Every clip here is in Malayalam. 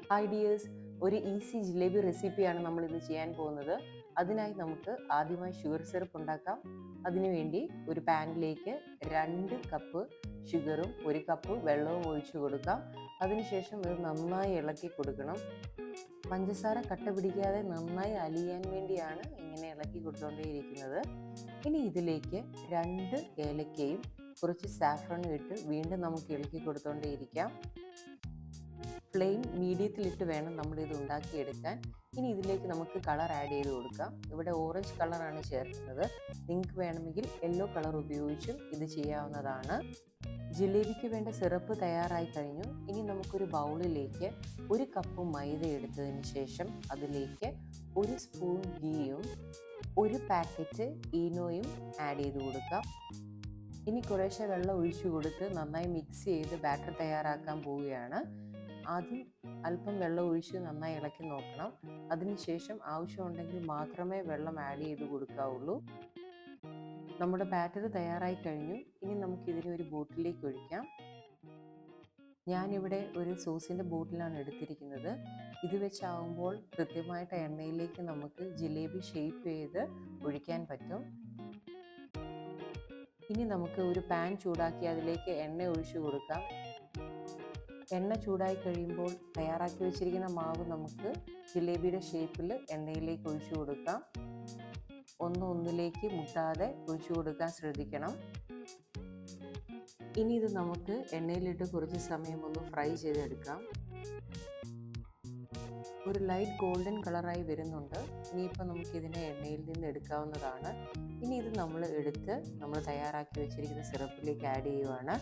ഹായ് ഡിയേഴ്സ്, ഒരു ഈസി ജിലേബി റെസിപ്പിയാണ് നമ്മൾ ഇന്ന് ചെയ്യാൻ പോകുന്നത്. അതിനായി നമുക്ക് ആദ്യമായി ഷുഗർ സിറപ്പ് ഉണ്ടാക്കാം. അതിനുവേണ്ടി ഒരു പാനിലേക്ക് 2 കപ്പ് ഷുഗറും 1 കപ്പ് വെള്ളവും ഒഴിച്ചു കൊടുക്കാം. അതിനുശേഷം ഇത് നന്നായി ഇളക്കി കൊടുക്കണം. പഞ്ചസാര കട്ട പിടിക്കാതെ നന്നായി അലിയാൻ വേണ്ടിയാണ് ഇങ്ങനെ ഇളക്കി കൊടുത്തുകൊണ്ടേയിരിക്കുന്നത്. ഇനി ഇതിലേക്ക് 2 ഏലക്കയും കുറച്ച് സാഫ്രണും ഇട്ട് വീണ്ടും നമുക്ക് ഇളക്കി കൊടുത്തുകൊണ്ടേയിരിക്കാം. ഫ്ലെയിം മീഡിയത്തിലിട്ട് വേണം നമ്മളിത് ഉണ്ടാക്കിയെടുക്കാൻ. ഇനി ഇതിലേക്ക് നമുക്ക് കളർ ആഡ് ചെയ്ത് കൊടുക്കാം. ഇവിടെ ഓറഞ്ച് കളറാണ് ചേർക്കുന്നത്. നിങ്ങൾക്ക് വേണമെങ്കിൽ യെല്ലോ കളർ ഉപയോഗിച്ചും ഇത് ചെയ്യാവുന്നതാണ്. ജിലേബിക്ക് വേണ്ട സിറപ്പ് തയ്യാറായി കഴിഞ്ഞു. ഇനി നമുക്കൊരു ബൗളിലേക്ക് 1 കപ്പ് മൈദ എടുത്തതിന് ശേഷം അതിലേക്ക് 1 സ്പൂൺ ഗീയും 1 പാക്കറ്റ് ഈനോയും ആഡ് ചെയ്ത് കൊടുക്കാം. ഇനി കുറേശ്ശെ വെള്ളം ഒഴിച്ചു കൊടുത്ത് നന്നായി മിക്സ് ചെയ്ത് ബാറ്റർ തയ്യാറാക്കാൻ പോവുകയാണ്. ആദ്യം അല്പം വെള്ളം ഒഴിച്ച് നന്നായി ഇളക്കി നോക്കണം. അതിനുശേഷം ആവശ്യമുണ്ടെങ്കിൽ മാത്രമേ വെള്ളം ആഡ് ചെയ്ത് കൊടുക്കാവുള്ളൂ. നമ്മുടെ ബാറ്റർ തയ്യാറായി കഴിഞ്ഞു. ഇനി നമുക്കിതിനെ ഒരു ബോട്ടിലേക്ക് ഒഴിക്കാം. ഞാനിവിടെ ഒരു സോസിൻ്റെ ബോട്ടിലാണ് എടുത്തിരിക്കുന്നത്. ഇത് വെച്ചാവുമ്പോൾ കൃത്യമായിട്ട് എണ്ണയിലേക്ക് നമുക്ക് ജിലേബി ഷേപ്പ് ചെയ്ത് ഒഴിക്കാൻ പറ്റും. ഇനി നമുക്ക് ഒരു പാൻ ചൂടാക്കി അതിലേക്ക് എണ്ണ ഒഴിച്ചു കൊടുക്കാം. എണ്ണ ചൂടായി കഴിയുമ്പോൾ തയ്യാറാക്കി വെച്ചിരിക്കുന്ന മാവ് നമുക്ക് ജിലേബിയുടെ ഷേപ്പിൽ എണ്ണയിലേക്ക് ഒഴിച്ചു കൊടുക്കാം. ഒന്നിലേക്ക് മുട്ടാതെ ഒഴിച്ചു കൊടുക്കാൻ ശ്രദ്ധിക്കണം. ഇനി ഇത് നമുക്ക് എണ്ണയിലിട്ട് കുറച്ച് സമയം ഒന്ന് ഫ്രൈ ചെയ്തെടുക്കാം. ഒരു ലൈറ്റ് ഗോൾഡൻ കളറായി വരുന്നുണ്ട്. ഇനിയിപ്പോൾ നമുക്കിതിനെ എണ്ണയിൽ നിന്ന് എടുക്കാവുന്നതാണ്. ഇനി ഇത് നമ്മൾ തയ്യാറാക്കി വെച്ചിരിക്കുന്ന സിറപ്പിലേക്ക് ആഡ് ചെയ്യുവാണ്.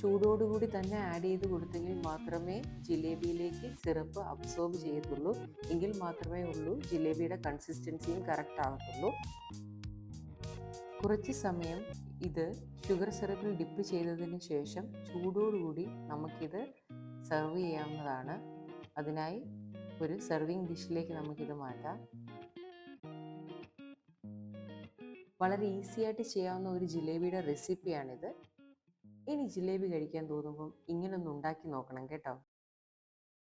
ചൂടോടുകൂടി തന്നെ ആഡ് ചെയ്ത് കൊടുത്തെങ്കിൽ മാത്രമേ ജിലേബിയിലേക്ക് സിറപ്പ് അബ്സോർബ് ചെയ്യത്തുള്ളൂ. എങ്കിൽ മാത്രമേ ജിലേബിയുടെ കൺസിസ്റ്റൻസിയും കറക്റ്റ് ആകത്തുള്ളൂ. കുറച്ച് സമയം ഇത് ഷുഗർ സിറപ്പിൽ ഡിപ്പ് ചെയ്തതിന് ശേഷം ചൂടോടുകൂടി നമുക്കിത് സെർവ് ചെയ്യാവുന്നതാണ്. അതിനായി ഒരു സെർവിങ് ഡിഷിലേക്ക് നമുക്കിത് മാറ്റാം. വളരെ ഈസി ആയിട്ട് ചെയ്യാവുന്ന ഒരു ജിലേബിയുടെ റെസിപ്പിയാണിത്. ഇനി ജിലേബി കഴിക്കാൻ തോന്നുമ്പം ഇങ്ങനൊന്ന് ഉണ്ടാക്കി നോക്കണം കേട്ടോ.